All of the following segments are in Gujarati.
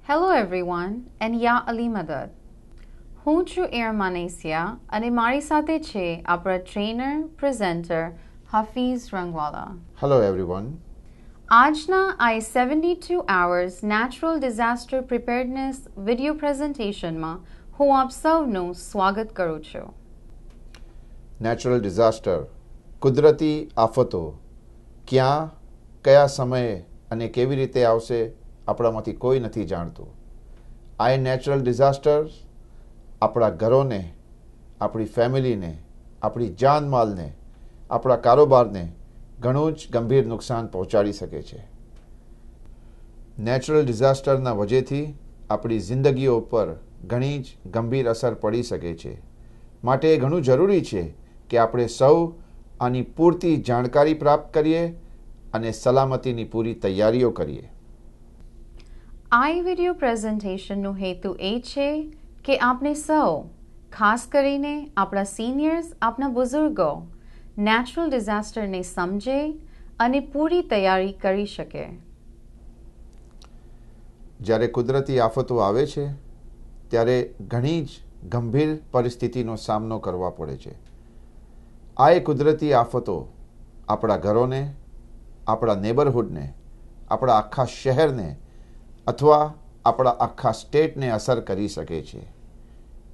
Hello everyone and Ya Ali Madad. હું છું એરમાન એશિયા અને મારી સાથે છે આપણા ટ્રેનર પ્રેઝેન્ટર હાફિઝ રંગવાલા. Hello everyone. આજના આ 72 hours natural disaster preparedness video પ્રેઝન્ટેશનમાં હું આપ સૌનું સ્વાગત કરું છું. નેચરલ ડિઝાસ્ટર કુદરતી આફતો ક્યાં કયા સમયે અને કેવી રીતે આવશે આપણામાંથી કોઈ નથી જાણતું. આ નેચરલ ડિઝાસ્ટર્સ આપણા ઘરોને, આપણી ફેમિલીને, આપણી જાનમાલને, આપણા કારોબારને ઘણું જ ગંભીર નુકસાન પહોંચાડી શકે છે. નેચરલ ડિઝાસ્ટરના વજેથી આપણી જિંદગીઓ પર ઘણી જ ગંભીર અસર પડી શકે છે. માટે એ ઘણું જરૂરી છે કે આપણે સૌ આની પૂરતી જાણકારી પ્રાપ્ત કરીએ અને સલામતીની પૂરી તૈયારીઓ કરીએ. આ વિડિયો પ્રેઝન્ટેશનનો હેતુ એ છે કે આપણે સૌ, ખાસ કરીને આપણા સિનિયર્સ, આપણા બુઝુર્ગો નેચરલ ડિઝાસ્ટરને સમજે અને પૂરી તૈયારી કરી શકે. જ્યારે કુદરતી આફતો આવે છે ત્યારે ઘણી જ ગંભીર પરિસ્થિતિનો સામનો કરવા પડે છે. આ કુદરતી આફતો આપણા ઘરોને, આપણા નેબરહુડને, આપણા આખા શહેરને અથવા આપણા આખા સ્ટેટને અસર કરી શકે છે.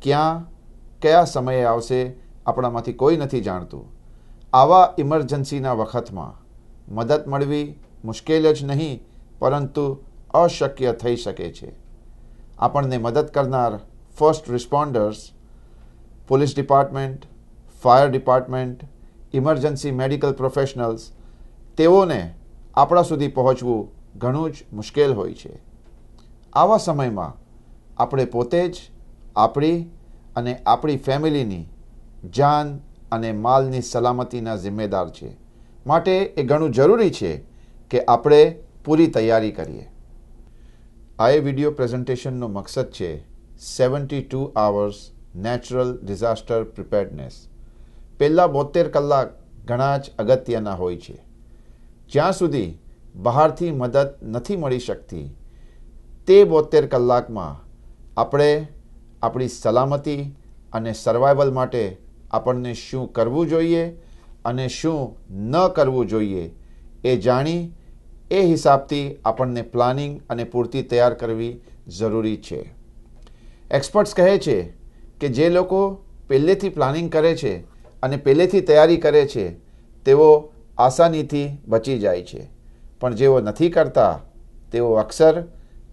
ક્યાં કયા સમયે આવશે આપણામાંથી કોઈ નથી જાણતું. આવા ઇમરજન્સીના વખતમાં મદદ મળવી મુશ્કેલ જ નહીં પરંતુ અશક્ય થઈ શકે છે. આપણને મદદ કરનાર first responders, police department, fire department, emergency medical professionals, તેઓને આપણા સુધી પહોંચવું ઘણું જ મુશ્કેલ હોય છે. આવા સમયમાં આપણે પોતે જ આપણી અને આપણી ફેમિલીની જાન અને માલની સલામતીના જિમ્મેદાર છે. માટે એ ઘણું જરૂરી છે કે આપણે પૂરી તૈયારી કરીએ. આ વિડિયો પ્રેઝન્ટેશનનો મકસદ છે 72 hours નેચરલ ડિઝાસ્ટર પ્રિપેર્ડનેસ. પહેલાં 72 કલાક ઘણા જ અગત્યના હોય છે. જ્યાં સુધી બહારથી મદદ નથી મળી શકતી તે 72 કલાકમાં આપણે આપણી સલામતી અને સર્વાઈવલ માટે આપણને શું કરવું જોઈએ અને શું ન કરવું જોઈએ એ જાણી એ હિસાબથી આપણને પ્લાનિંગ અને પૂરતી તૈયાર કરવી જરૂરી છે. એક્સપર્ટ્સ કહે છે કે જે લોકો પહેલેથી પ્લાનિંગ કરે છે અને પહેલેથી તૈયારી કરે છે તેઓ આસાનીથી બચી જાય છે, પણ જેઓ નથી કરતા તેઓ અક્સર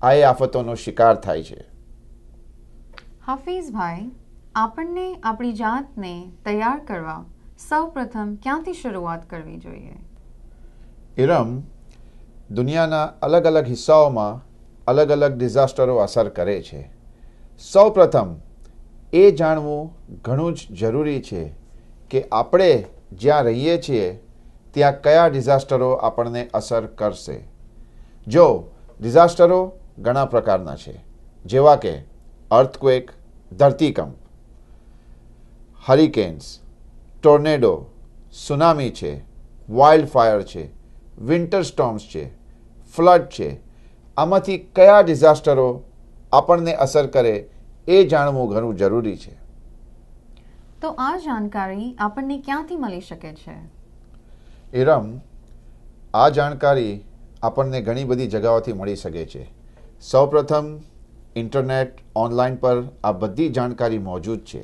આ આફતોનો શિકાર થાય છે. હાફિઝભાઈ, આપણને આપણી જાતને તૈયાર કરવા સૌ પ્રથમ ક્યાંથી શરૂઆત કરવી જોઈએ? ઇરમ, દુનિયાના અલગ અલગ હિસ્સાઓમાં અલગ અલગ ડિઝાસ્ટરો અસર કરે છે. સૌ પ્રથમ એ જાણવું ઘણું જ જરૂરી છે કે આપણે જ્યાં રહીએ છીએ ત્યાં કયા ડિઝાસ્ટરો આપણને અસર કરશે. જો ડિઝાસ્ટરો ઘણા પ્રકારના છે, જેવા કે અર્થક્વેક, ધરતીકંપ, હરિકેન્સ, ટોર્નેડો, સુનામી છે, વાઇલ્ડ ફાયર છે, વિન્ટર સ્ટોર્મ્સ છે, ફ્લડ છે. આમાંથી કયા ડિઝાસ્ટરો આપણને અસર કરે એ જાણવું ઘણું જરૂરી છે. તો આ જાણકારી આપણને ક્યાંથી મળી શકે છે? ઇરમ, આ જાણકારી આપણને ઘણી બધી જગાઓથી મળી શકે છે. સૌપ્રથમ ઇન્ટરનેટ, ઓનલાઈન પર આ બધી જાણકારી મોજૂદ છે.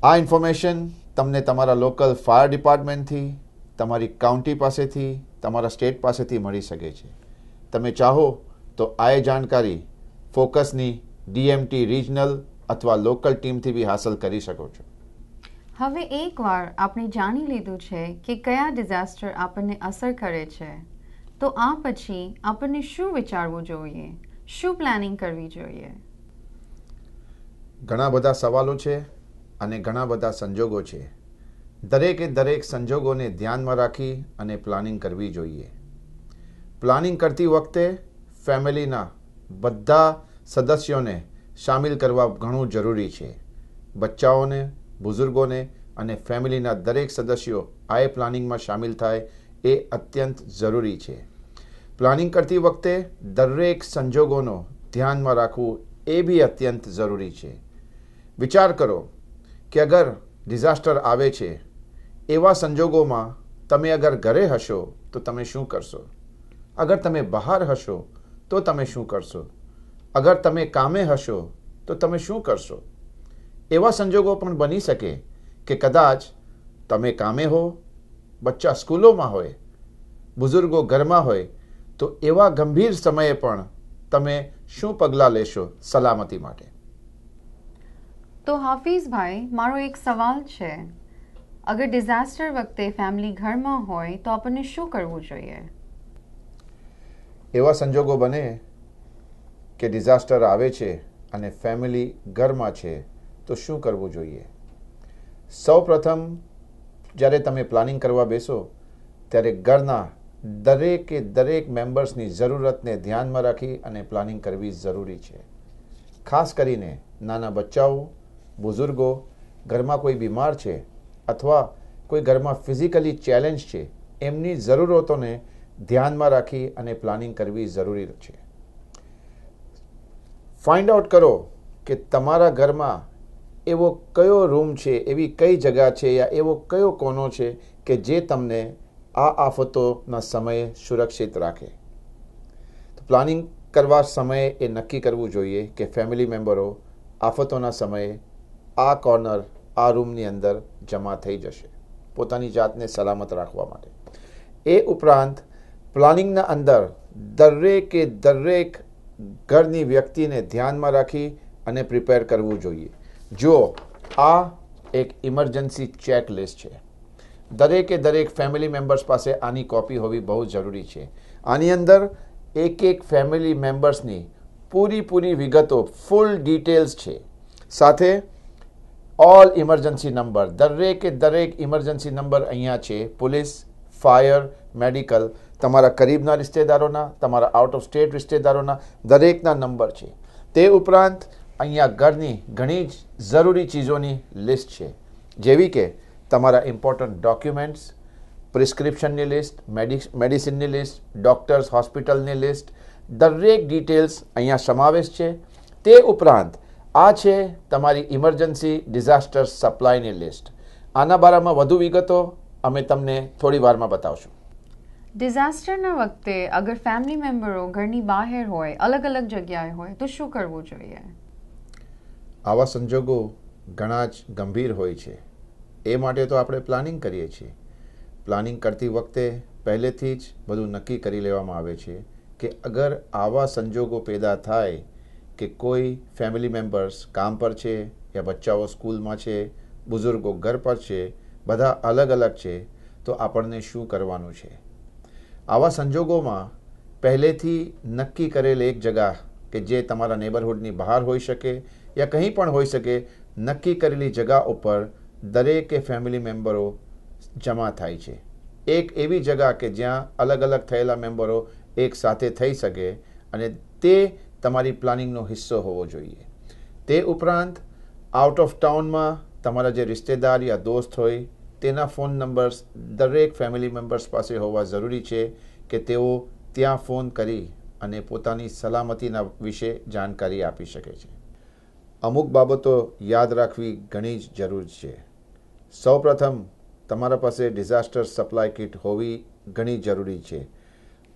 આ ઇન્ફોર્મેશન તમને તમારા લોકલ ફાયર ડિપાર્ટમેન્ટથી, તમારી કાઉન્ટી પાસેથી, તમારા સ્ટેટ પાસેથી મળી શકે છે. તમે ચાહો તો આ જાણકારી ફોકસની DMT રિજનલ અથવા લોકલ ટીમથી બી હાંસલ કરી શકો છો. હવે એકવાર આપણે જાણી લીધું છે કે કયા ડિઝાસ્ટર આપણને અસર કરે છે, તો આ પછી આપણને શું વિચારવું જોઈએ, શું પ્લાનિંગ કરવી જોઈએ? ઘણા બધા સવાલો છે અને ઘણા બધા સંજોગો છે. દરેકે દરેક સંજોગોને ધ્યાનમાં રાખી અને પ્લાનિંગ કરવી જોઈએ. પ્લાનિંગ કરતી વખતે ફેમિલીના બધા સદસ્યોને સામેલ કરવા ઘણું જરૂરી છે. બચ્ચાઓને, બુઝુર્ગોને અને ફેમિલીના દરેક સદસ્યો આ પ્લાનિંગમાં સામેલ થાય એ અત્યંત જરૂરી છે. પ્લાનિંગ કરતી વખતે દરેક સંજોગોનો ધ્યાનમાં રાખવું એ બી અત્યંત જરૂરી છે. વિચાર કરો કે અગર ડિઝાસ્ટર આવે છે, એવા સંજોગોમાં તમે અગર ઘરે હશો તો તમે શું કરશો? અગર તમે બહાર હશો તો તમે શું કરશો? અગર તમે કામે હશો તો તમે શું કરશો? એવા સંજોગો પણ બની શકે કે કદાચ તમે કામે હો, બચ્ચા સ્કૂલોમાં હોય, બુઝુર્ગો ઘરમાં હોય, તો એવા ગંભીર સમયે પણ તમે શું પગલાં લેશો સલામતી માટે? તો હાફિઝભાઈ, મારો એક સવાલ છે. અગર ડિઝાસ્ટર વખતે ફેમિલી ઘરમાં હોય તો આપણને શું કરવું જોઈએ? એવા સંજોગો બને કે ડિઝાસ્ટર આવે છે અને ફેમિલી ઘરમાં છે તો શું કરવું જોઈએ? સૌ પ્રથમ જ્યારે તમે પ્લાનિંગ કરવા બેસો ત્યારે ઘરના દરેક મેમ્બર્સની જરૂરતને ધ્યાનમાં રાખી અને પ્લાનિંગ કરવી જરૂરી છે. ખાસ કરીને નાના બચ્ચાઓ, બુઝુર્ગો, ઘરમાં કોઈ બીમાર છે અથવા કોઈ ઘરમાં ફિઝિકલી ચેલેન્જ છે, એમની જરૂરતોને ધ્યાનમાં રાખી અને પ્લાનિંગ કરવી જરૂરી છે. ફાઇન્ડ આઉટ કરો કે તમારા ઘરમાં એવો કયો રૂમ છે, એવી કઈ જગ્યા છે યા એવો કયો કોનો છે કે જે તમને આ આફતોના સમયે સુરક્ષિત રાખે. તો પ્લાનિંગ કરવા સમયે એ નક્કી કરવું જોઈએ કે ફેમિલી મેમ્બરો આફતોના સમયે આ કોર્નર, આ રૂમની અંદર જમા થઈ જશે પોતાની જાતને સલામત રાખવા માટે. એ ઉપરાંત પ્લાનિંગના અંદર દરેક ઘરની વ્યક્તિને ધ્યાનમાં રાખી અને પ્રિપેર કરવું જોઈએ. જો આ એક ઇમરજન્સી ચેકલિસ્ટ છે, દરેક ફેમિલી મેમ્બર્સ પાસે આની કોપી હોવી બહુ જરૂરી છે. આની અંદર એક ફેમિલી મેમ્બર્સની પૂરી વિગતો, ફૂલ ડિટેલ્સ છે. સાથે ઓલ ઇમરજન્સી નંબર, દરેક ઇમરજન્સી નંબર અહીંયા છે. પોલીસ, ફાયર, મેડિકલ, તમારા કરીબના રિશ્તેદારોના, તમારા આઉટ ઓફ સ્ટેટ રિશ્તેદારોના દરેકના નંબર છે. તે ઉપરાંત અહીંયા ઘરની ઘણી જ જરૂરી ચીજોની લિસ્ટ છે, જેવી કે તમારા ઇમ્પોર્ટન્ટ ડોક્યુમેન્ટ્સ, પ્રિસ્ક્રિપ્શનની લિસ્ટ, મેડિસિનની લિસ્ટ, ડૉક્ટર્સ, હોસ્પિટલની લિસ્ટ, દરેક ડિટેલ્સ અહીંયા સમાવેશ છે. તે ઉપરાંત આ છે તમારી ઇમરજન્સી ડિઝાસ્ટર સપ્લાયની લિસ્ટ. આના બારામાં વધુ વિગતો અમે તમને થોડી વારમાં બતાવશું. ડિઝાસ્ટરના વખતે અગર ફેમિલી મેમ્બરો ઘરની બહાર હોય, અલગ જગ્યાએ હોય તો શું કરવું જોઈએ? આવા સંજોગો ઘણા જ ગંભીર હોય છે. એ માટે તો આપણે પ્લાનિંગ કરીએ છીએ. પ્લાનિંગ કરતી વખતે પહેલેથી જ બધું નક્કી કરી લેવામાં આવે છે કે અગર આવા સંજોગો પેદા થાય કે કોઈ ફેમિલી મેમ્બર્સ કામ પર છે યા બચ્ચાઓ સ્કૂલમાં છે, બુઝુર્ગો ઘર પર છે, બધા અલગ છે, તો આપણને શું કરવાનું છે? આવા સંજોગોમાં પહેલેથી નક્કી કરેલ એક જગ્યા કે જે તમારા નેબરહુડની બહાર હોઈ શકે યા કંઈ પણ હોઈ શકે, નક્કી કરેલી જગ્યા ઉપર દરેકે ફેમિલી મેમ્બરો જમા થાય છે. એક એવી જગ્યા કે જ્યાં અલગ થયેલા મેમ્બરો એક સાથે થઈ શકે અને તે તમારી પ્લાનિંગનો હિસ્સો હોવો જોઈએ. તે ઉપરાંત આઉટ ઓફ ટાઉનમાં તમારા જે રિશ્તેદાર યા દોસ્ત હોય તેના ફોન નંબર્સ દરેક ફેમિલી મેમ્બર્સ પાસે હોવા જરૂરી છે કે તેઓ ત્યાં ફોન કરી અને પોતાની સલામતીના વિશે જાણકારી આપી શકે છે. અમુક બાબતો યાદ રાખવી ઘણી જ જરૂર છે. સૌપ્રથમ તમારા પાસે ડિઝાસ્ટર સપ્લાય કિટ હોવી ઘણી જરૂરી છે.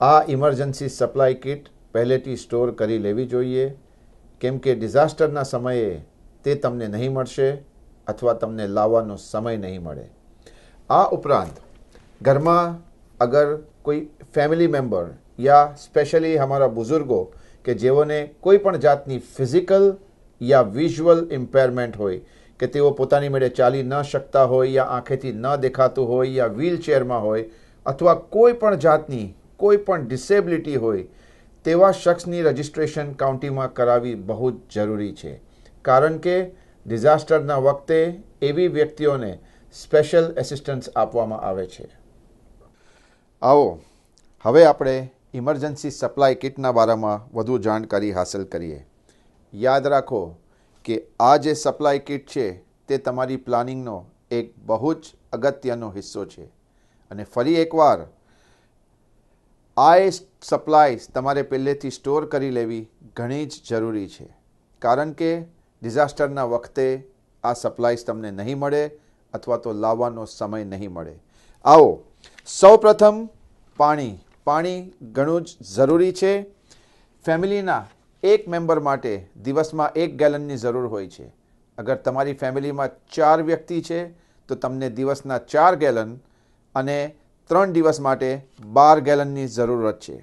આ ઇમરજન્સી સપ્લાય કિટ પહેલેથી સ્ટોર કરી લેવી જોઈએ, કેમ કે ડિઝાસ્ટરના સમયે તે તમને નહીં મળશે અથવા તમને લાવવાનો સમય નહીં મળે. આ ઉપરાંત ઘરમાં અગર કોઈ ફેમિલી મેમ્બર યા સ્પેશિયલી અમારા બુઝુર્ગો કે જેઓને કોઈ પણ જાતની ફિઝિકલ યા વિઝ્યુઅલ ઇમ્પેરમેન્ટ હોય કે તેઓ પોતાની મેળે ચાલી ન શકતા હોય યા આંખેથી ન દેખાતું હોય યા વ્હીલચેરમાં હોય અથવા કોઈ પણ જાતની કોઈ પણ ડિસેબિલિટી હોય, તેવા શખ્સની રજિસ્ટ્રેશન કાઉન્ટીમાં કરાવવી બહુ જ જરૂરી છે. કારણ કે ડિઝાસ્ટરના વખતે એવી વ્યક્તિઓને સ્પેશિયલ એસિસ્ટન્સ આપવામાં આવે છે. આવો હવે આપણે ઇમરજન્સી સપ્લાય કિટના બારામાં વધુ જાણકારી હાંસલ કરીએ. યાદ રાખો કે આ જે સપ્લાય કિટ છે તે તમારી પ્લાનિંગનો એક બહુ જ અગત્યનો હિસ્સો છે. અને ફરી એકવાર આ સપ્લાયસ તમારે પહેલેથી સ્ટોર કરી લેવી ઘણી જ જરૂરી છે, કારણ કે ડિઝાસ્ટરના વખતે આ સપ્લાયસ તમને નહીં મળે અથવા તો લાવવાનો સમય નહીં મળે. આવો સૌપ્રથમ પાણી ઘણું જ જરૂરી છે. ફેમિલીના એક મેમ્બર માટે દિવસમાં 1 ગેલનની જરૂર હોય છે. અગર તમારી ફેમિલીમાં 4 વ્યક્તિ છે તો તમને દિવસના 4 ગેલન અને 3 દિવસ માટે 12 ગેલનની જરૂરત છે.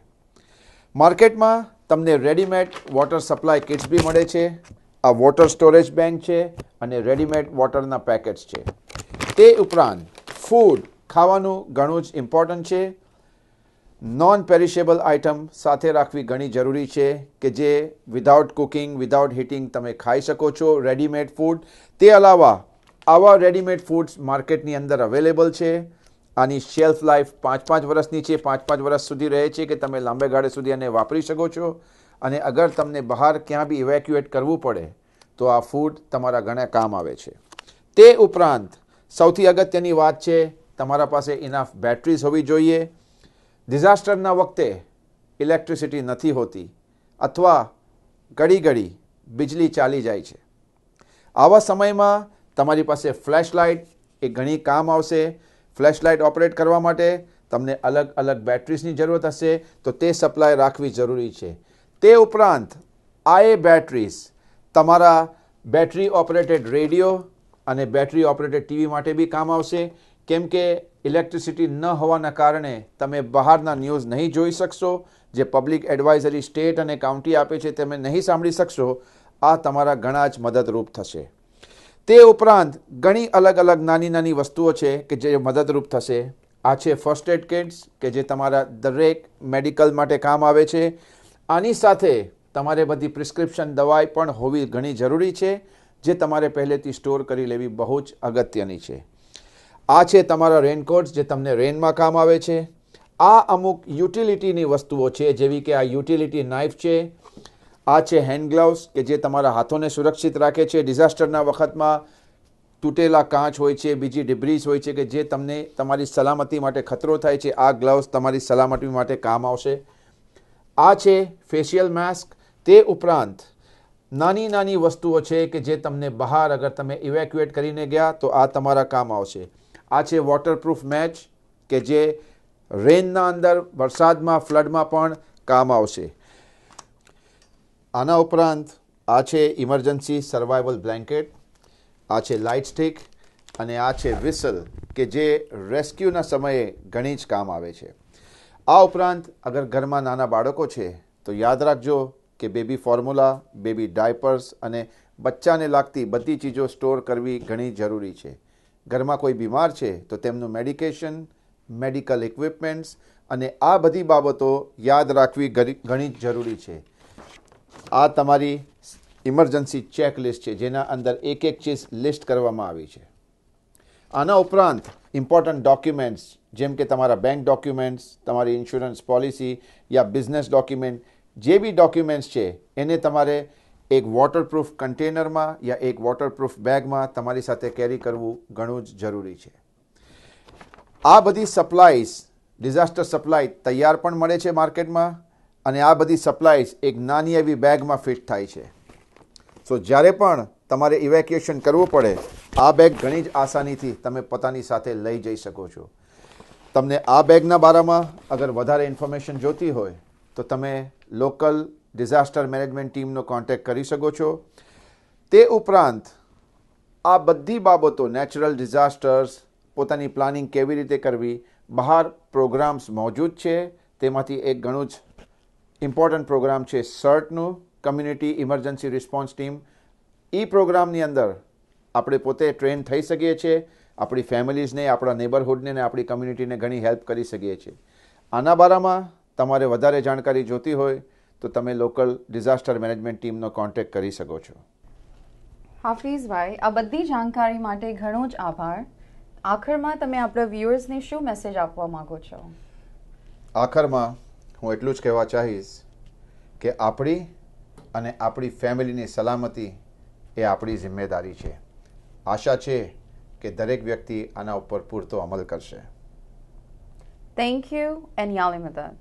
માર્કેટમાં તમને રેડીમેડ વોટર સપ્લાય કિટ્સ બી મળે છે. આ વોટર સ્ટોરેજ બેંક છે અને રેડીમેડ વોટરના પેકેટ્સ છે. તે ઉપરાંત ફૂડ ખાવાનું ઘણું જ ઇમ્પોર્ટન્ટ છે. નોન પેરિશેબલ આઇટમ સાથે રાખવી ઘણી જરૂરી છે કે જે વિધાઉટ કુકિંગ, વિધાઉટ હીટિંગ તમે ખાઈ શકો છો. રેડીમેડ ફૂડ, તે અલાવા આવા રેડીમેડ ફૂડ્સ માર્કેટની અંદર અવેલેબલ છે. આની શેલ્ફ લાઈફ 5-5 વર્ષની છે, 5-5 વર્ષ સુધી રહે છે કે તમે લાંબે ગાળે સુધી આને વાપરી શકો છો. અને અગર તમને બહાર ક્યાં બી ઇવેક્યુએટ કરવું પડે તો આ ફૂડ તમારા ઘણા કામ આવે છે. તે ઉપરાંત સૌથી અગત્યની વાત છે, તમારા પાસે ઇનફ બેટરીઝ હોવી જોઈએ. ડિઝાસ્ટરના વખતે ઇલેક્ટ્રિસિટી નથી હોતી અથવા ઘડી વીજળી ચાલી જાય છે. આવા સમયમાં તમારી પાસે ફ્લેશ લાઇટ એ ઘણી કામ આવશે. ફ્લેશ લાઇટ ઓપરેટ કરવા માટે તમને અલગ અલગ બેટરીઝની જરૂરત હશે, તો તે સપ્લાય રાખવી જરૂરી છે. તે ઉપરાંત આ બેટરીઝ તમારા બેટરી ઓપરેટેડ રેડિયો અને બેટરી ઓપરેટેડ ટીવી માટે બી કામ આવશે, કેમ કે ઇલેક્ટ્રિસિટી ન હોવાના કારણે તમે બહારના ન્યૂઝ નહીં જોઈ શકશો. જે પબ્લિક એડવાઇઝરી સ્ટેટ અને કાઉન્ટી આપે છે તમે નહીં સાંભળી શકશો. આ તમારા ઘણા જ મદદરૂપ થશે. તે ઉપરાંત ઘણી અલગ અલગ નાની વસ્તુઓ છે કે જે મદદરૂપ થશે. આ છે ફર્સ્ટ એડ કિટ્સ કે જે તમારા દરેક મેડિકલ માટે કામ આવે છે. આની સાથે તમારે બધી પ્રિસ્ક્રિપ્શન દવાઈ પણ હોવી ઘણી જરૂરી છે, જે તમારે પહેલેથી સ્ટોર કરી લેવી બહુ જ અગત્યની છે. આ છે તમારા રેનકોટ્સ જે તમને રેનમાં કામ આવે છે. આ અમુક યુટિલિટીની વસ્તુઓ છે, જેવી કે આ યુટિલિટી નાઇફ છે. આ છે હેન્ડ ગ્લવ્સ કે જે તમારા હાથોને સુરક્ષિત રાખે છે. ડિઝાસ્ટરના વખતમાં તૂટેલા કાચ હોય છે, બીજી ડિબ્રીઝ હોય છે કે જે તમને તમારી સલામતી માટે ખતરો થાય છે. આ ગ્લવ્સ તમારી સલામતી માટે કામ આવશે. આ છે ફેશિયલ માસ્ક. તે ઉપરાંત નાની વસ્તુઓ છે કે જે તમને બહાર અગર તમે ઇવેક્યુએટ કરીને ગયા તો આ તમારા કામ આવશે. આ છે વોટરપ્રૂફ મેચ કે જે રેનના અંદર, વરસાદમાં, ફ્લડમાં પણ કામ આવશે. આના ઉપરાંત આ છે ઇમરજન્સી સર્વાઇવલ બ્લેન્કેટ. આ છે લાઇટ સ્ટિક અને આ છે વિસલ કે જે રેસ્ક્યુના સમયે ઘણી જ કામ આવે છે. આ ઉપરાંત અગર ઘરમાં નાના બાળકો છે તો યાદ રાખજો કે બેબી ફોર્મ્યુલા, બેબી ડાયપર્સ અને બચ્ચાને લાગતી બધી ચીજો સ્ટોર કરવી ઘણી જરૂરી છે. ઘરમાં કોઈ બીમાર છે તો તેમનું મેડિકેશન, મેડિકલ ઇક્વિપમેન્ટ્સ અને આ બધી બાબતો યાદ રાખવી ઘણી જ જરૂરી છે. આ તમારી ઇમરજન્સી ચેકલિસ્ટ છે જેના અંદર એક ચીજ લિસ્ટ કરવામાં આવી છે. આના ઉપરાંત ઇમ્પોર્ટન્ટ ડોક્યુમેન્ટ્સ જેમ કે તમારા બેંક ડોક્યુમેન્ટ્સ, તમારી ઇન્સ્યોરન્સ પોલિસી યા બિઝનેસ ડોક્યુમેન્ટ, જે બી ડોક્યુમેન્ટ્સ છે એને તમારે એક વોટરપ્રૂફ કન્ટેનરમાં યા એક વોટરપ્રૂફ બેગમાં તમારી સાથે કેરી કરવું ઘણું જ જરૂરી છે. આ બધી સપ્લાયઝ, ડિઝાસ્ટર સપ્લાય તૈયાર પણ મળે છે માર્કેટમાં અને આ બધી સપ્લાયઝ એક નાની એવી બેગમાં ફિટ થાય છે. સો જ્યારે પણ તમારે ઇવેક્યુએશન કરવું પડે આ બેગ ઘણી જ આસાનીથી તમે પોતાની સાથે લઈ જઈ શકો છો. તમને આ બેગના બારામાં અગર વધારે ઇન્ફોર્મેશન જોતી હોય તો તમે લોકલ ડિઝાસ્ટર મેનેજમેન્ટ ટીમનો કોન્ટેક્ટ કરી શકો છો. તે ઉપરાંત આ બધી બાબતો, નેચરલ ડિઝાસ્ટર્સ, પોતાની પ્લાનિંગ કેવી રીતે કરવી, બહાર પ્રોગ્રામ્સ મોજૂદ છે. તેમાંથી એક ઘણું જ ઇમ્પોર્ટન્ટ પ્રોગ્રામ છે સર્ટનું, કમ્યુનિટી ઇમરજન્સી રિસ્પોન્સ ટીમ. એ પ્રોગ્રામની અંદર આપણે પોતે ટ્રેન થઈ શકીએ છીએ, આપણી ફેમિલીઝને, આપણા નેબરહુડને અને આપણી કમ્યુનિટીને ઘણી હેલ્પ કરી શકીએ છીએ. આના બારામાં તમારે વધારે જાણકારી જોતી હોય તો તમે લોકલ ડિઝાસ્ટર મેનેજમેન્ટ ટીમનો કોન્ટેક્ટ કરી શકો છો. હાફિઝભાઈ, આ બધી જાણકારી માટે ઘણો જ આભાર. આખરમાં તમે આપણા વ્યુઅર્સને શું મેસેજ આપવા માંગો છો? આખરમાં હું એટલું જ કહેવા ચાહીશ કે આપણી અને આપણી ફેમિલીની સલામતી એ આપણી જિમ્મેદારી છે. આશા છે કે દરેક વ્યક્તિ આના ઉપર પૂરતો અમલ કરશે. થેન્ક યુ એન્ડ યાલી મદદ.